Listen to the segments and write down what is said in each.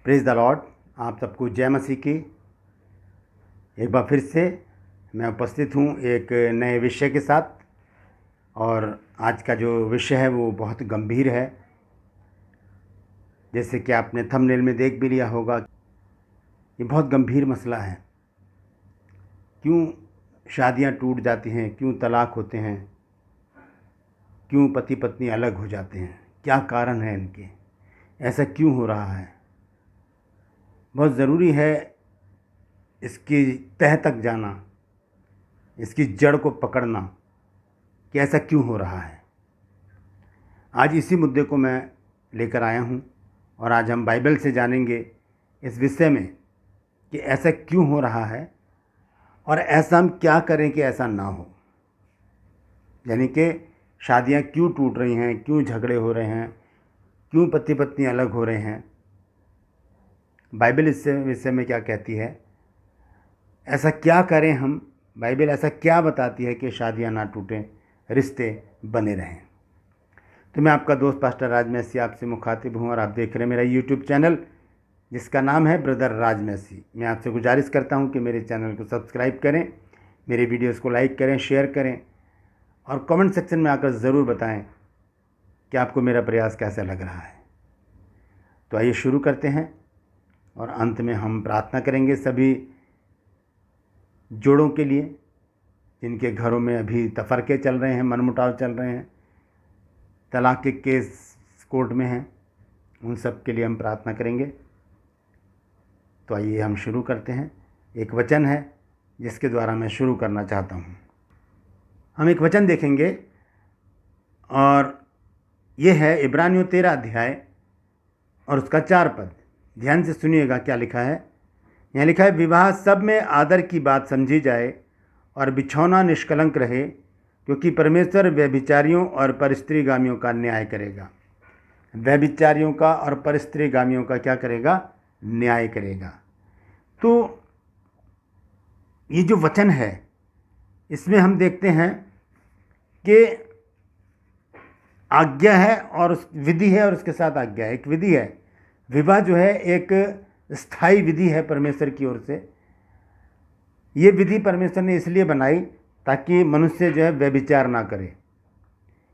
Praise the Lord. आप सबको जय मसीह की। एक बार फिर से मैं उपस्थित हूँ एक नए विषय के साथ। और आज का जो विषय है वो बहुत गंभीर है। जैसे कि आपने थंबनेल में देख भी लिया होगा, ये बहुत गंभीर मसला है। क्यों शादियाँ टूट जाती हैं, क्यों तलाक होते हैं, क्यों पति पत्नी अलग हो जाते हैं, क्या कारण है इनके, ऐसा क्यों हो रहा है। बहुत ज़रूरी है इसकी तह तक जाना, इसकी जड़ को पकड़ना कि ऐसा क्यों हो रहा है। आज इसी मुद्दे को मैं लेकर आया हूँ और आज हम बाइबल से जानेंगे इस विषय में कि ऐसा क्यों हो रहा है और ऐसा हम क्या करें कि ऐसा ना हो। यानी कि शादियाँ क्यों टूट रही हैं, क्यों झगड़े हो रहे हैं, क्यों पति पत्नी अलग हो रहे हैं। बाइबल इस विषय में क्या कहती है, ऐसा क्या करें हम, बाइबल ऐसा क्या बताती है कि शादियाँ ना टूटें, रिश्ते बने रहें। तो मैं आपका दोस्त पास्टर राज मैसी आपसे मुखातिब हूँ और आप देख रहे हैं मेरा यूट्यूब चैनल जिसका नाम है ब्रदर राज मैसी। मैं आपसे गुजारिश करता हूँ कि मेरे चैनल को सब्सक्राइब करें, मेरे वीडियोस को लाइक करें, शेयर करें और कमेंट सेक्शन में आकर ज़रूर बताएं कि आपको मेरा प्रयास कैसा लग रहा है। तो आइए शुरू करते हैं और अंत में हम प्रार्थना करेंगे सभी जोड़ों के लिए जिनके घरों में अभी तफरके चल रहे हैं, मनमुटाव चल रहे हैं, तलाक के केस कोर्ट में हैं, उन सब के लिए हम प्रार्थना करेंगे। तो आइए हम शुरू करते हैं। एक वचन है जिसके द्वारा मैं शुरू करना चाहता हूँ। हम एक वचन देखेंगे और ये है इब्रानियों 13 अध्याय और उसका 4 पद। ध्यान से सुनिएगा क्या लिखा है। यहाँ लिखा है, विवाह सब में आदर की बात समझी जाए और बिछौना निष्कलंक रहे, क्योंकि परमेश्वर व्यभिचारियों और परस्त्रीगामियों का न्याय करेगा। व्यभिचारियों का और परस्त्रीगामियों का क्या करेगा? न्याय करेगा। तो ये जो वचन है इसमें हम देखते हैं कि आज्ञा है और उस विधि है और उसके साथ आज्ञा है। एक विधि है, विवाह जो है एक स्थायी विधि है परमेश्वर की ओर से। ये विधि परमेश्वर ने इसलिए बनाई ताकि मनुष्य जो है व्यभिचार ना करे,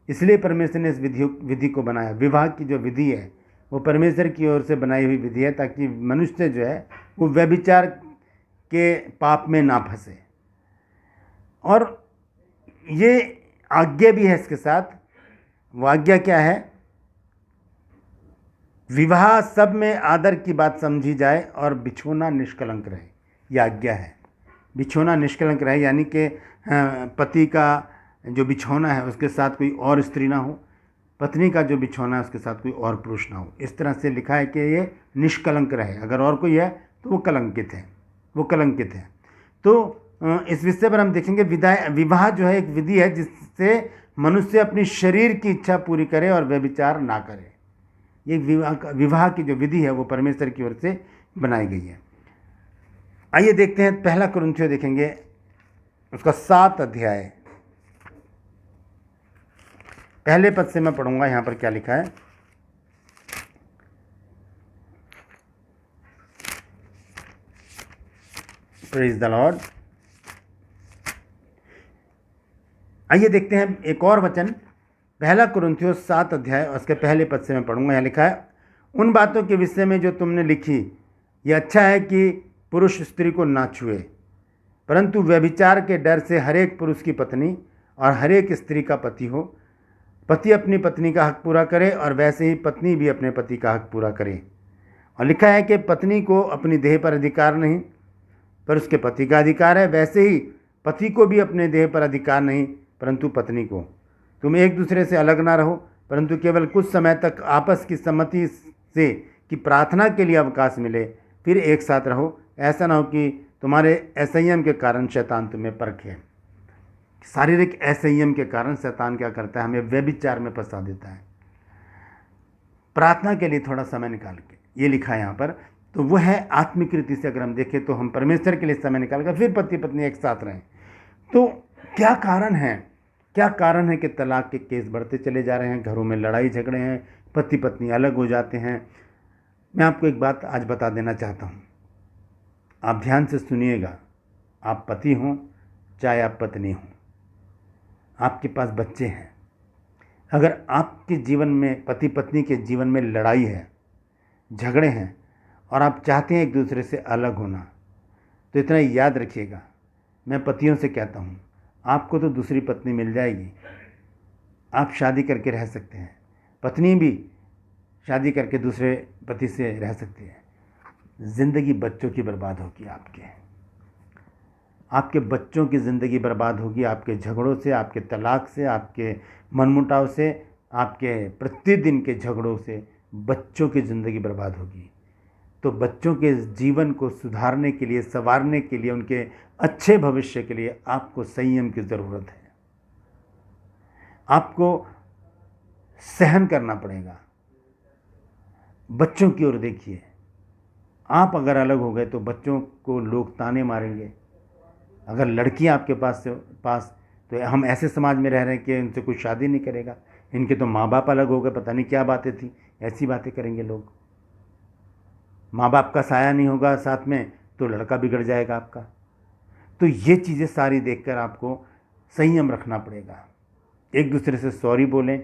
इसलिए परमेश्वर ने इस विधि को बनाया। विवाह की जो विधि है वो परमेश्वर की ओर से बनाई हुई विधि है ताकि मनुष्य जो है वो व्यभिचार के पाप में ना फंसे। और ये आज्ञा भी है इसके साथ। वो आज्ञा क्या है? विवाह सब में आदर की बात समझी जाए और बिछोना निष्कलंक रहे। यह आज्ञा है, बिछोना निष्कलंक रहे, यानी कि पति का जो बिछौना है उसके साथ कोई और स्त्री ना हो, पत्नी का जो बिछौना है उसके साथ कोई और पुरुष ना हो। इस तरह से लिखा है कि ये निष्कलंक रहे। अगर और कोई है तो वो कलंकित है, वो कलंकित है। तो इस विषय पर हम देखेंगे विवाह जो है एक विधि है जिससे मनुष्य अपनी शरीर की इच्छा पूरी करे और व्यभिचार ना करे। ये विवाह की जो विधि है वो परमेश्वर की ओर से बनाई गई है। आइए देखते हैं, पहला कुरिन्थियों देखेंगे, उसका 7 अध्याय, पहले पद से मैं पढ़ूंगा। यहाँ पर क्या लिखा है, प्रेज द लॉर्ड। आइए देखते हैं एक और वचन, पहला कुरिन्थियों 7 अध्याय और उसके पहले पद से मैं पढ़ूंगा। यहाँ लिखा है, उन बातों के विषय में जो तुमने लिखी, ये अच्छा है कि पुरुष स्त्री को ना छुए, परंतु व्यभिचार के डर से हरेक पुरुष की पत्नी और हरेक स्त्री का पति हो। पति अपनी पत्नी का हक पूरा करे और वैसे ही पत्नी भी अपने पति का हक पूरा करे। और लिखा है कि पत्नी को अपनी देह पर अधिकार नहीं, पर उसके पति का अधिकार है। वैसे ही पति को भी अपने देह पर अधिकार नहीं, परंतु पत्नी को। तुम एक दूसरे से अलग ना रहो, परंतु केवल कुछ समय तक आपस की सम्मति से कि प्रार्थना के लिए अवकाश मिले, फिर एक साथ रहो। ऐसा ना हो कि तुम्हारे असंयम के कारण शैतान तुम्हें परखे। शारीरिक असंयम के कारण शैतान क्या करता है? हमें व्यभिचार में फंसा देता है। प्रार्थना के लिए थोड़ा समय निकाल के, ये लिखा है यहाँ पर, तो वो है आत्मिक रीति से अगर हम देखें तो हम परमेश्वर के लिए समय निकाल कर फिर पति पत्नी एक साथ रहें। तो क्या कारण है? क्या कारण है कि तलाक के केस बढ़ते चले जा रहे हैं, घरों में लड़ाई झगड़े हैं, पति पत्नी अलग हो जाते हैं, मैं आपको एक बात आज बता देना चाहता हूँ, आप ध्यान से सुनिएगा। आप पति हों चाहे आप पत्नी हों, आपके पास बच्चे हैं, अगर आपके जीवन में, पति पत्नी के जीवन में लड़ाई है, झगड़े हैं और आप चाहते हैं एक दूसरे से अलग होना, तो इतना याद रखिएगा, मैं पतियों से कहता हूँ, आपको तो दूसरी पत्नी मिल जाएगी, आप शादी करके रह सकते हैं, पत्नी भी शादी करके दूसरे पति से रह सकती है। ज़िंदगी बच्चों की बर्बाद होगी, आपके बच्चों की ज़िंदगी बर्बाद होगी, आपके झगड़ों से, आपके तलाक से, आपके मनमुटाव से, आपके प्रतिदिन के झगड़ों से बच्चों की ज़िंदगी बर्बाद होगी। तो बच्चों के जीवन को सुधारने के लिए, संवारने के लिए, उनके अच्छे भविष्य के लिए आपको संयम की ज़रूरत है। आपको सहन करना पड़ेगा। बच्चों की ओर देखिए, आप अगर अलग हो गए तो बच्चों को लोग ताने मारेंगे। अगर लड़की आपके पास तो हम ऐसे समाज में रह रहे हैं कि इनसे कोई शादी नहीं करेगा, इनके तो माँ बाप अलग हो गए, पता नहीं क्या बातें थी, ऐसी बातें करेंगे लोग। माँ बाप का साया नहीं होगा साथ में तो लड़का बिगड़ जाएगा आपका। तो ये चीज़ें सारी देखकर आपको संयम रखना पड़ेगा। एक दूसरे से सॉरी बोलें,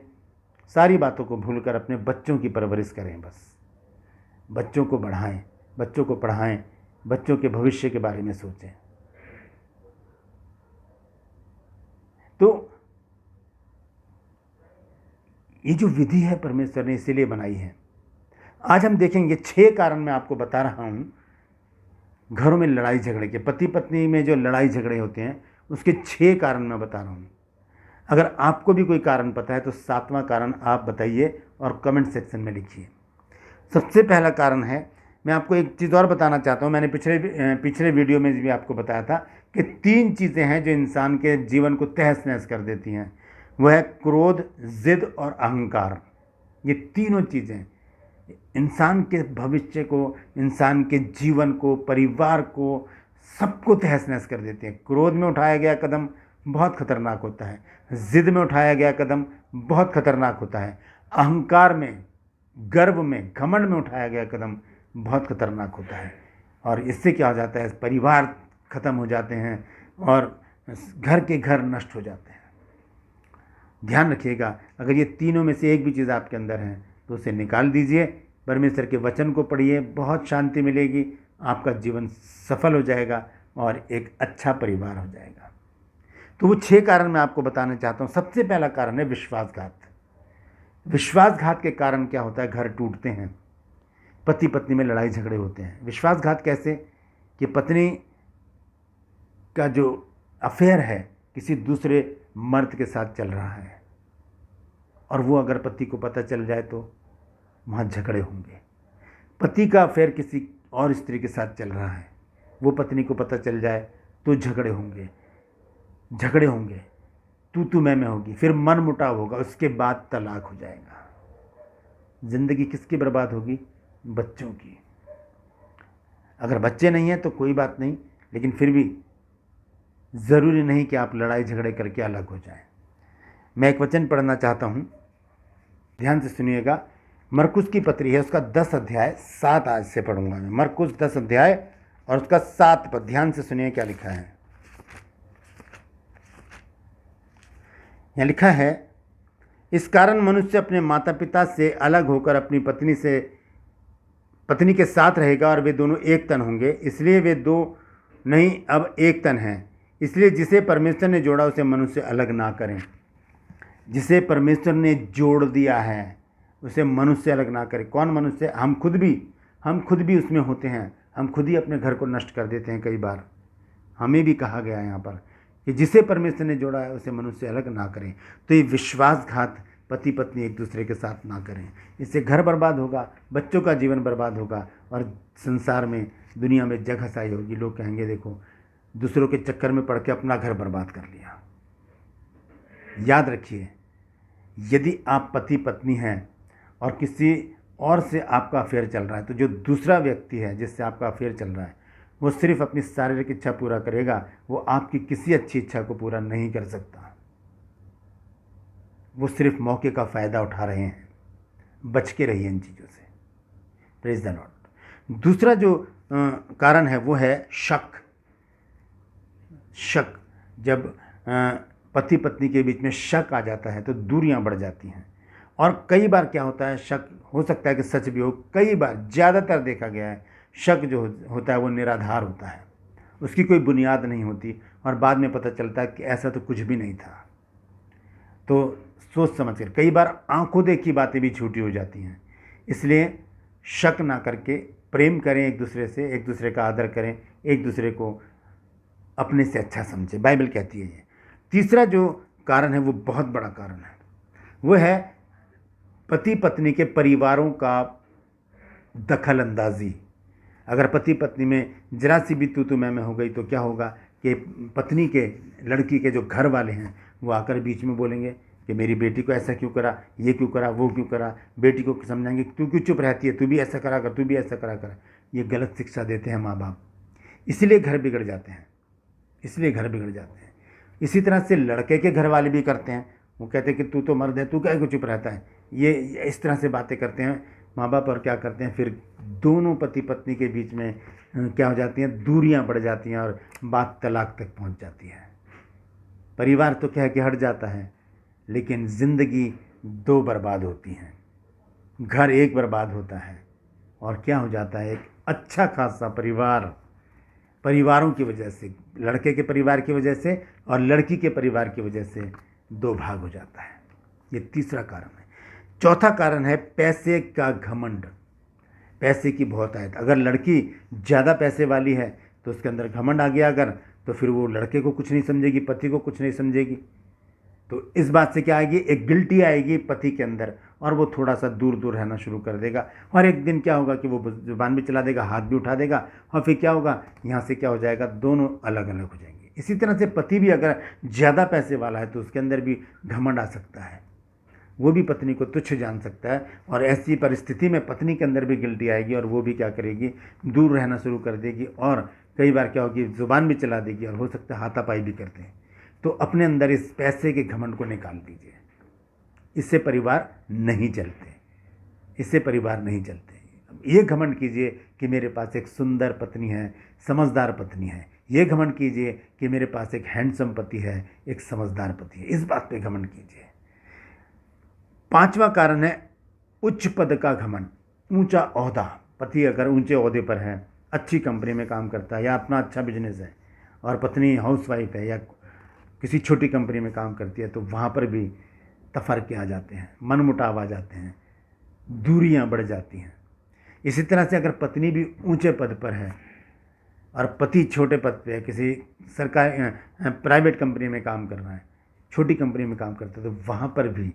सारी बातों को भूलकर अपने बच्चों की परवरिश करें। बस बच्चों को बढ़ाएं, बच्चों को पढ़ाएं, बच्चों के भविष्य के बारे में सोचें। तो ये जो विधि है परमेश्वर ने इसीलिए बनाई है। आज हम देखेंगे 6 कारण मैं आपको बता रहा हूँ घरों में लड़ाई झगड़े के, पति पत्नी में जो लड़ाई झगड़े होते हैं उसके 6 कारण मैं बता रहा हूँ। अगर आपको भी कोई कारण पता है तो 7वां कारण आप बताइए और कमेंट सेक्शन में लिखिए। सबसे पहला कारण है, मैं आपको एक चीज़ और बताना चाहता हूँ। मैंने पिछले वीडियो में भी आपको बताया था कि 3 चीज़ें हैं जो इंसान के जीवन को तहस नहस कर देती हैं। वह है क्रोध, जिद और अहंकार। ये तीनों चीज़ें इंसान के भविष्य को, इंसान के जीवन को, परिवार को, सबको तहस नहस कर देती हैं। क्रोध में उठाया गया कदम बहुत खतरनाक होता है, जिद में उठाया गया कदम बहुत खतरनाक होता है, अहंकार में, गर्व में, घमंड में उठाया गया कदम बहुत खतरनाक होता है। और इससे क्या हो जाता है, परिवार खत्म हो जाते हैं और घर के घर नष्ट हो जाते हैं। ध्यान रखिएगा, अगर ये तीनों में से एक भी चीज़ आपके अंदर है तो उसे निकाल दीजिए। परमेश्वर के वचन को पढ़िए, बहुत शांति मिलेगी, आपका जीवन सफल हो जाएगा और एक अच्छा परिवार हो जाएगा। तो वो 6 कारण मैं आपको बताना चाहता हूँ। सबसे पहला कारण है विश्वासघात। विश्वासघात के कारण क्या होता है, घर टूटते हैं, पति पत्नी में लड़ाई झगड़े होते हैं। विश्वासघात कैसे, कि पत्नी का जो अफेयर है किसी दूसरे मर्द के साथ चल रहा है और वो अगर पति को पता चल जाए तो वहाँ झगड़े होंगे। पति का अफेयर किसी और स्त्री के साथ चल रहा है, वो पत्नी को पता चल जाए तो झगड़े होंगे, तू मैं होगी, फिर मन मुटाव होगा, उसके बाद तलाक हो जाएगा। ज़िंदगी किसकी बर्बाद होगी, बच्चों की। अगर बच्चे नहीं हैं तो कोई बात नहीं, लेकिन फिर भी ज़रूरी नहीं कि आप लड़ाई झगड़े करके अलग हो जाएं। मैं एक वचन पढ़ना चाहता हूँ, ध्यान से सुनिएगा। मरकुस की पत्री है, उसका 10 अध्याय 7 आज से पढ़ूंगा मैं। मरकुस 10 अध्याय और उसका 7 पद, ध्यान से सुनिए क्या लिखा है। यहाँ लिखा है, इस कारण मनुष्य अपने माता पिता से अलग होकर अपनी पत्नी के साथ रहेगा और वे दोनों एक तन होंगे। इसलिए वे 2 नहीं अब एक तन हैं। इसलिए जिसे परमेश्वर ने जोड़ा उसे मनुष्य अलग ना करें। जिसे परमेश्वर ने जोड़ दिया है उसे मनुष्य अलग ना करें। कौन मनुष्य? हम खुद भी उसमें होते हैं। हम खुद ही अपने घर को नष्ट कर देते हैं। कई बार हमें भी कहा गया है यहाँ पर कि जिसे परमेश्वर ने जोड़ा है उसे मनुष्य अलग ना करें। तो ये विश्वासघात पति पत्नी एक दूसरे के साथ ना करें। इससे घर बर्बाद होगा, बच्चों का जीवन बर्बाद होगा और संसार में, दुनिया में जग हसाई होगी। लोग कहेंगे देखो दूसरों के चक्कर में पड़ के अपना घर बर्बाद कर लिया। याद रखिए, यदि आप पति पत्नी हैं और किसी और से आपका अफेयर चल रहा है तो जो दूसरा व्यक्ति है जिससे आपका अफेयर चल रहा है वो सिर्फ अपनी शारीरिक इच्छा पूरा करेगा, वो आपकी किसी अच्छी इच्छा को पूरा नहीं कर सकता। वो सिर्फ मौके का फ़ायदा उठा रहे हैं। बच के रहिए इन चीज़ों से। Praise the Lord. दूसरा जो कारण है वो है शक। शक, जब पति पत्नी के बीच में शक आ जाता है तो दूरियां बढ़ जाती हैं। और कई बार क्या होता है, शक हो सकता है कि सच भी हो, कई बार ज़्यादातर देखा गया है शक जो होता है वो निराधार होता है, उसकी कोई बुनियाद नहीं होती और बाद में पता चलता है कि ऐसा तो कुछ भी नहीं था। तो सोच समझ कर, कई बार आंखों देखी बातें भी झूठी हो जाती हैं। इसलिए शक ना करके प्रेम करें एक दूसरे से, एक दूसरे का आदर करें, एक दूसरे को अपने से अच्छा समझें, बाइबल कहती है ये। तीसरा जो कारण है वो बहुत बड़ा कारण है, वो है पति पत्नी के परिवारों का दखल अंदाजी। अगर पति पत्नी में जरा सी भी तू मैं हो गई तो क्या होगा कि पत्नी के, लड़की के जो घर वाले हैं वो आकर बीच में बोलेंगे कि मेरी बेटी को ऐसा क्यों करा, ये क्यों करा, वो क्यों करा। बेटी को समझाएंगे तू क्यों चुप रहती है, तू भी ऐसा करा कर, तू भी ऐसा करा कर। ये गलत शिक्षा देते हैं माँ बाप, इसलिए घर बिगड़ जाते हैं, इसलिए घर बिगड़ जाते हैं। इसी तरह से लड़के के घर वाले भी करते हैं, वो कहते हैं कि तू तो मर्द है, तू क्या को चुप रहता है। ये इस तरह से बातें करते हैं माँ बाप, और क्या करते हैं फिर दोनों पति पत्नी के बीच में क्या हो जाती हैं, दूरियां बढ़ जाती हैं और बात तलाक तक पहुंच जाती है। परिवार तो क्या है कि हट जाता है, लेकिन ज़िंदगी दो बर्बाद होती हैं, घर एक बर्बाद होता है और क्या हो जाता है, एक अच्छा खासा परिवारों की वजह से, लड़के के परिवार की वजह से और लड़की के परिवार की वजह से दो भाग हो जाता है। ये तीसरा कारण है। चौथा कारण है पैसे का घमंड, पैसे की बहुत आयत। अगर लड़की ज़्यादा पैसे वाली है तो उसके अंदर घमंड आ गया अगर, तो फिर वो लड़के को कुछ नहीं समझेगी, पति को कुछ नहीं समझेगी। तो इस बात से क्या आएगी, एक गिल्टी आएगी पति के अंदर और वो थोड़ा सा दूर दूर रहना शुरू कर देगा। और एक दिन क्या होगा कि वो जुबान भी चला देगा, हाथ भी उठा देगा, और फिर क्या होगा, यहाँ से क्या हो जाएगा, दोनों अलग अलग हो जाएंगे। इसी तरह से पति भी अगर ज़्यादा पैसे वाला है तो उसके अंदर भी घमंड आ सकता है, वो भी पत्नी को तुच्छ जान सकता है। और ऐसी परिस्थिति में पत्नी के अंदर भी गिल्टी आएगी और वो भी क्या करेगी, दूर रहना शुरू कर देगी और कई बार क्या होगी, जुबान भी चला देगी और हो सकता है हाथापाई भी करते हैं। तो अपने अंदर इस पैसे के घमंड को निकाल दीजिए, इससे परिवार नहीं चलते, इससे परिवार नहीं चलते। ये घमंड कीजिए कि मेरे पास एक सुंदर पत्नी है, समझदार पत्नी है। ये घमंड कीजिए कि मेरे पास एक हैंडसम पति है, एक समझदार पति है। इस बात पे घमंड कीजिए। पांचवा कारण है उच्च पद का घमंड, ऊंचा ओहदा। पति अगर ऊंचे ओहदे पर है, अच्छी कंपनी में काम करता है या अपना अच्छा बिजनेस है, और पत्नी हाउसवाइफ है या किसी छोटी कंपनी में काम करती है, तो वहाँ पर भी तफरके आ जाते हैं, मनमुटाव आ जाते हैं, दूरियां बढ़ जाती हैं। इसी तरह से अगर पत्नी भी ऊंचे पद पर है और पति छोटे पद पे है, किसी सरकारी प्राइवेट कंपनी में काम कर रहा है, छोटी कंपनी में काम करता है, तो वहाँ पर भी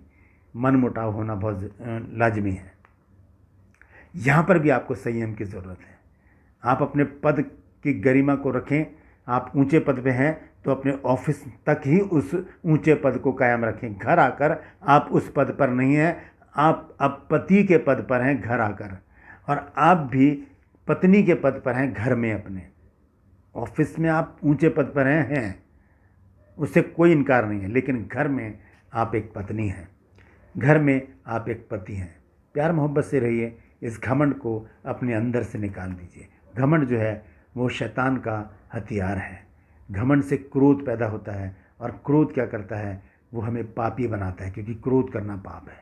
मनमुटाव होना बहुत लाजमी है। यहाँ पर भी आपको संयम की ज़रूरत है। आप अपने पद की गरिमा को रखें। आप ऊंचे पद पे हैं तो अपने ऑफिस तक ही उस ऊंचे पद को कायम रखें। घर आकर आप उस पद पर नहीं हैं, आप अब पति के पद पर हैं घर आकर, और आप भी पत्नी के पद पर हैं घर में। अपने ऑफिस में आप ऊंचे पद पर हैं, उससे कोई इनकार नहीं है, लेकिन घर में आप एक पत्नी हैं, घर में आप एक पति हैं। प्यार मोहब्बत से रहिए, इस घमंड को अपने अंदर से निकाल दीजिए। घमंड जो है वो शैतान का हथियार है। घमंड से क्रोध पैदा होता है और क्रोध क्या करता है, वो हमें पापी बनाता है, क्योंकि क्रोध करना पाप है।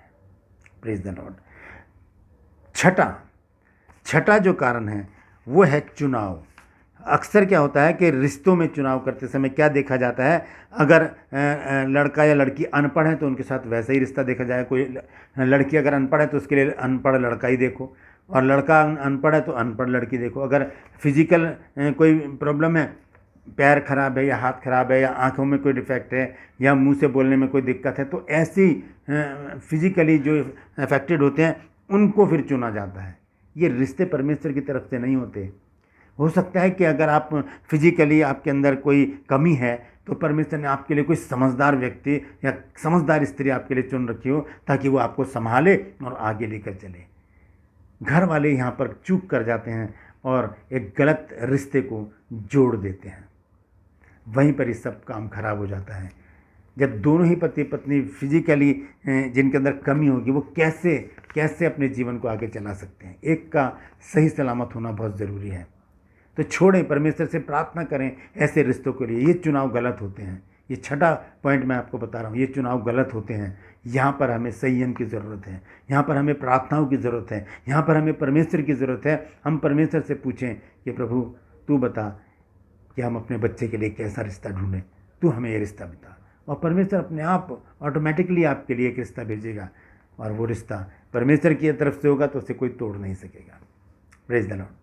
Praise the Lord. छठा जो कारण है वो है चुनाव। अक्सर क्या होता है कि रिश्तों में चुनाव करते समय क्या देखा जाता है, अगर लड़का या लड़की अनपढ़ है तो उनके साथ वैसा ही रिश्ता देखा जाए। कोई लड़की अगर अनपढ़ है तो उसके लिए अनपढ़ लड़का ही देखो, और लड़का अनपढ़ है तो अनपढ़ लड़की देखो। अगर फिजिकल कोई प्रॉब्लम है, पैर खराब है या हाथ खराब है या आंखों में कोई डिफेक्ट है या मुंह से बोलने में कोई दिक्कत है, तो ऐसी फिजिकली जो अफेक्टेड होते हैं उनको फिर चुना जाता है। ये रिश्ते परमेश्वर की तरफ से नहीं होते। हो सकता है कि अगर आप फिजिकली आपके अंदर कोई कमी है तो परमेश्वर ने आपके लिए कोई समझदार व्यक्ति या समझदार स्त्री आपके लिए चुन रखी हो, ताकि वो आपको संभाले और आगे लेकर चले। घर वाले यहाँ पर चूक कर जाते हैं और एक गलत रिश्ते को जोड़ देते हैं, वहीं पर ये सब काम खराब हो जाता है। जब दोनों ही पति पत्नी फिजिकली जिनके अंदर कमी होगी, वो कैसे कैसे अपने जीवन को आगे चला सकते हैं। एक का सही सलामत होना बहुत ज़रूरी है। तो छोड़ें, परमेश्वर से प्रार्थना करें ऐसे रिश्तों के लिए। ये चुनाव गलत होते हैं। ये छठा पॉइंट मैं आपको बता रहा हूँ, ये चुनाव गलत होते हैं। यहाँ पर हमें संयम की ज़रूरत है, यहाँ पर हमें प्रार्थनाओं की ज़रूरत है, यहाँ पर हमें परमेश्वर की ज़रूरत है। हम परमेश्वर से पूछें कि प्रभु तू बता कि हम अपने बच्चे के लिए कैसा रिश्ता ढूंढें, तू हमें ये रिश्ता बता। और परमेश्वर अपने आप ऑटोमेटिकली आपके लिए एक रिश्ता भेजेगा, और वो रिश्ता परमेश्वर की तरफ से होगा तो उसे कोई तोड़ नहीं सकेगा। Praise the Lord.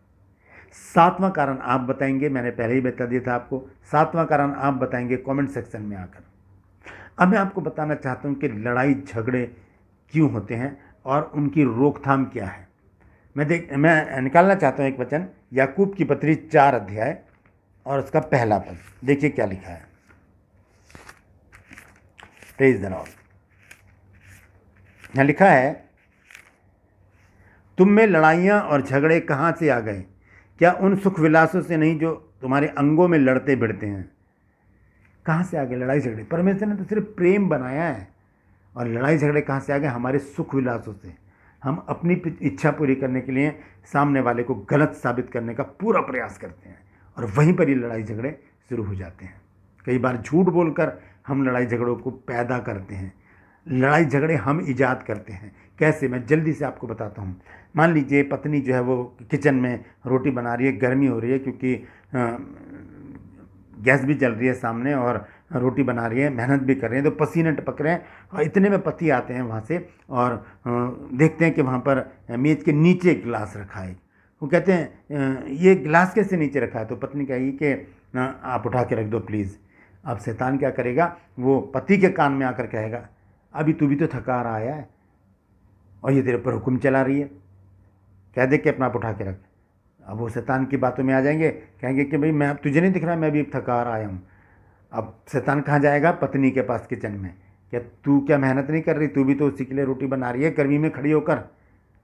सातवां कारण आप बताएंगे, मैंने पहले ही बता दिया था आपको। सातवां कारण आप बताएंगे कमेंट सेक्शन में आकर। अब मैं आपको बताना चाहता हूं कि लड़ाई झगड़े क्यों होते हैं और उनकी रोकथाम क्या है। मैं निकालना चाहता हूं एक वचन, याकूब की पत्री 4 अध्याय और उसका पहला पद। देखिए क्या लिखा है। Praise the Lord. यहाँ लिखा है, तुम में लड़ाइयाँ और झगड़े कहाँ से आ गए? क्या उन सुख विलासों से नहीं जो तुम्हारे अंगों में लड़ते भिड़ते हैं? कहाँ से आ गए लड़ाई झगड़े? परमेश्वर ने तो सिर्फ प्रेम बनाया है। और लड़ाई झगड़े कहाँ से आ गए? हमारे सुख विलासों से। हम अपनी इच्छा पूरी करने के लिए सामने वाले को गलत साबित करने का पूरा प्रयास करते हैं, और वहीं पर ही लड़ाई झगड़े शुरू हो जाते हैं। कई बार झूठ बोलकर हम लड़ाई झगड़ों को पैदा करते हैं। लड़ाई झगड़े हम ईजाद करते हैं। कैसे? मैं जल्दी से आपको बताता हूँ। मान लीजिए पत्नी जो है वो किचन में रोटी बना रही है, गर्मी हो रही है क्योंकि गैस भी जल रही है सामने और रोटी बना रही है, मेहनत भी कर रहे हैं, तो पसीने टपक रहे हैं। और इतने में पति आते हैं वहाँ से और देखते हैं कि वहाँ पर मेज़ के नीचे गिलास रखा है। वो कहते हैं ये गिलास कैसे नीचे रखा है? तो पत्नी कहेगी कि आप उठा के रख दो प्लीज़। अब शैतान क्या करेगा? वो पति के कान में आकर कहेगा, अभी तू भी तो थका रहा है और ये तेरे पर हुक्म चला रही है, कह दे कि अपना आप उठा के रख। अब वो शैतान की बातों में आ जाएंगे, कहेंगे कि भाई मैं, तुझे नहीं दिख रहा मैं भी थका रहा हूँ। अब शैतान कहाँ जाएगा? पत्नी के पास, किचन में। क्या तू क्या मेहनत नहीं कर रही? तू भी तो उसी के लिए रोटी बना रही है गर्मी में खड़ी होकर।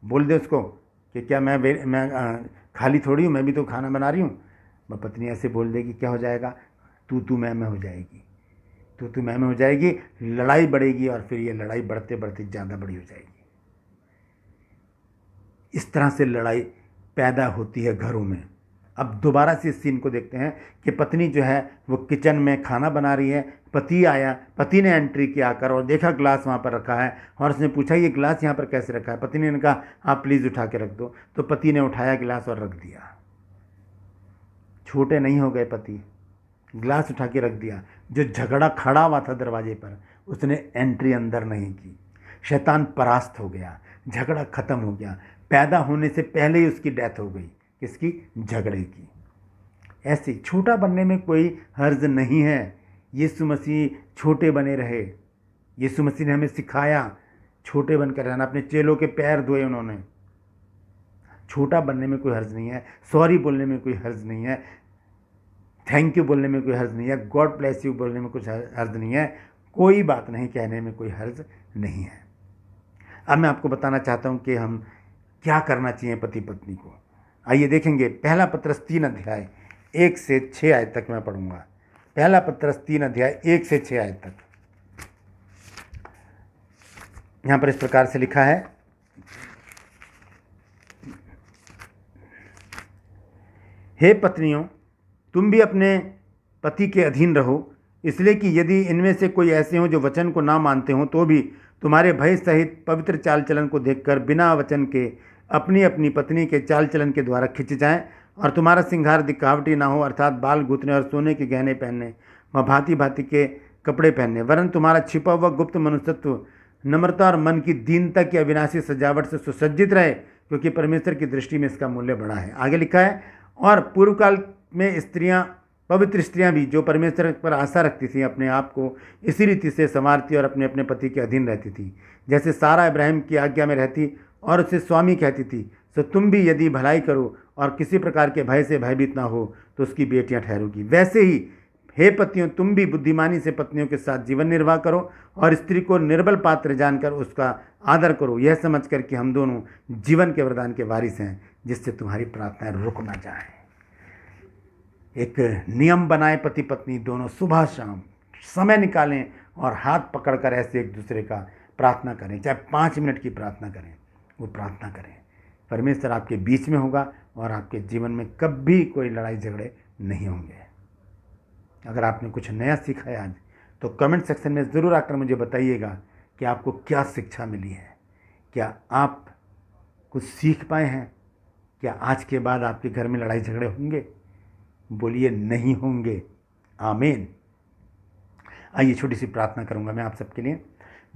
बोल दे उसको कि क्या मैं खाली थोड़ी हूँ, मैं भी तो खाना बना रही हूँ। वह पत्नी ऐसे बोल देगी, क्या हो जाएगा? तू मैं हो जाएगी, तू मैं हो जाएगी, लड़ाई बढ़ेगी और फिर ये लड़ाई बढ़ते बढ़ते ज़्यादा बड़ी हो जाएगी। इस तरह से लड़ाई पैदा होती है घरों में। अब दोबारा से इस सीन को देखते हैं कि पत्नी जो है वो किचन में खाना बना रही है। पति आया, पति ने एंट्री किया आकर और देखा ग्लास वहाँ पर रखा है और उसने पूछा ये ग्लास यहाँ पर कैसे रखा है? पत्नी ने कहा आप प्लीज़ उठा के रख दो। तो पति ने उठाया गिलास और रख दिया। छोटे नहीं हो गए पति, गिलास उठा के रख दिया। जो झगड़ा खड़ा हुआ था दरवाजे पर, उसने एंट्री अंदर नहीं की। शैतान परास्त हो गया, झगड़ा खत्म हो गया। पैदा होने से पहले ही उसकी डेथ हो गई। किसकी? झगड़े की। ऐसे छोटा बनने में कोई हर्ज नहीं है। यीशु मसीह छोटे बने रहे। यीशु मसीह ने हमें सिखाया छोटे बनकर रहना। अपने चेलों के पैर धोए उन्होंने। छोटा बनने में कोई हर्ज नहीं है, सॉरी बोलने में कोई हर्ज नहीं है, थैंक यू बोलने में कोई हर्ज नहीं है, गॉड ब्लेस यू बोलने में कुछ हर्ज नहीं है, कोई बात नहीं कहने में कोई हर्ज नहीं है। अब मैं आपको बताना चाहता हूँ कि हम क्या करना चाहिए पति पत्नी को। आइए देखेंगे। पहला पत्रस 3 अध्याय 1 से 6 आयत तक मैं पढ़ूंगा। पहला पत्रस 3 अध्याय 1 से 6 आयत तक। यहाँ पर इस प्रकार से लिखा है, हे पत्नियों, तुम भी अपने पति के अधीन रहो, इसलिए कि यदि इनमें से कोई ऐसे हों जो वचन को ना मानते हों, तो भी तुम्हारे भय सहित पवित्र चाल चलन को देखकर बिना वचन के अपनी अपनी पत्नी के चाल चलन के द्वारा खिंच जाएं, और तुम्हारा सिंगार दिखावटी ना हो, अर्थात बाल गूंथने और सोने के गहने पहनने व भांति भांति के कपड़े पहनने, वरन तुम्हारा छिपा हुआ गुप्त मनुष्यत्व नम्रता और मन की दीनता की अविनाशी सजावट से सुसज्जित रहे, क्योंकि परमेश्वर की दृष्टि में इसका मूल्य बड़ा है। आगे लिखा है, और पूर्व काल में स्त्रियां, पवित्र स्त्रियां भी जो परमेश्वर पर आशा रखती थीं, अपने आप को इसी रीति से संवारती और अपने अपने पति के अधीन रहती थी, जैसे सारा इब्राहिम की आज्ञा में रहती और उसे स्वामी कहती थी। तो तुम भी यदि भलाई करो और किसी प्रकार के भय से भयभीत ना हो, तो उसकी बेटियां ठहरोगी। वैसे ही हे पतियों, तुम भी बुद्धिमानी से पत्नियों के साथ जीवन निर्वाह करो और स्त्री को निर्बल पात्र जानकर उसका आदर करो, यह समझकर कि हम दोनों जीवन के वरदान के वारिस हैं, जिससे तुम्हारी प्रार्थनाएं रुक ना जाए। एक नियम बनाए, पति पत्नी दोनों सुबह शाम समय निकालें और हाथ पकड़कर ऐसे एक दूसरे का प्रार्थना करें, चाहे 5 मिनट की प्रार्थना करें, वो प्रार्थना करें। परमेश्वर आपके बीच में होगा और आपके जीवन में कभी कोई लड़ाई झगड़े नहीं होंगे। अगर आपने कुछ नया सीखा है आज, तो कमेंट सेक्शन में ज़रूर आकर मुझे बताइएगा कि आपको क्या शिक्षा मिली है। क्या आप कुछ सीख पाए हैं? क्या आज के बाद आपके घर में लड़ाई झगड़े होंगे? बोलिए नहीं होंगे। आमीन। आइए छोटी सी प्रार्थना करूंगा मैं आप सबके लिए।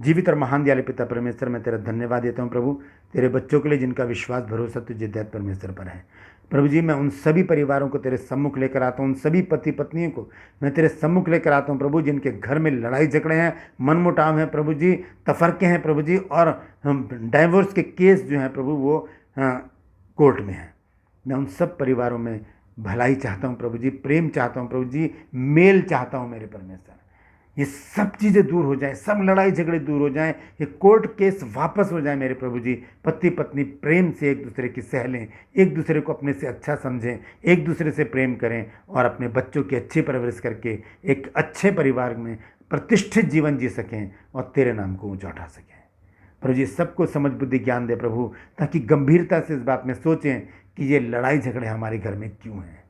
जीवित और महान दयालु पिता परमेश्वर, मैं तेरा धन्यवाद देता हूँ प्रभु, तेरे बच्चों के लिए जिनका विश्वास भरोसा तुझे दैत परमेश्वर पर है। प्रभु जी, मैं उन सभी परिवारों को तेरे सम्मुख लेकर आता हूँ, उन सभी पति पत्नियों को मैं तेरे सम्मुख लेकर आता हूँ प्रभु, जिनके घर में लड़ाई झगड़े हैं, मनमुटाव हैं प्रभु जी, तफरके हैं प्रभु जी, और डाइवोर्स के केस जो हैं प्रभु वो कोर्ट में हैं। मैं उन सब परिवारों में भलाई चाहता हूँ प्रभु जी, प्रेम चाहता हूँ प्रभु जी, मेल चाहता हूँ मेरे परमेश्वर। ये सब चीज़ें दूर हो जाएं, सब लड़ाई झगड़े दूर हो जाएं, ये कोर्ट केस वापस हो जाए मेरे प्रभु जी। पति पत्नी प्रेम से एक दूसरे की सह लें, एक दूसरे को अपने से अच्छा समझें, एक दूसरे से प्रेम करें और अपने बच्चों की अच्छी परवरिश करके एक अच्छे परिवार में प्रतिष्ठित जीवन जी सकें और तेरे नाम को ऊँचा उठा सकें। प्रभु जी, सबको समझ बुद्धि ज्ञान दे प्रभु, ताकि गंभीरता से इस बात में सोचें कि ये लड़ाई झगड़े हमारे घर में क्यों हैं।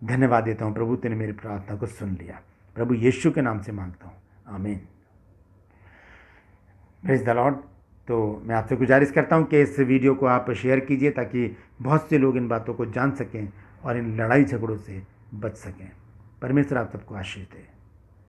धन्यवाद देता हूँ प्रभु, तूने मेरी प्रार्थना को सुन लिया। प्रभु यीशु के नाम से मांगता हूँ, आमीन। Praise the Lord. तो मैं आपसे गुजारिश करता हूँ कि इस वीडियो को आप शेयर कीजिए, ताकि बहुत से लोग इन बातों को जान सकें और इन लड़ाई झगड़ों से बच सकें। परमेश्वर आप सबको आशीष दे।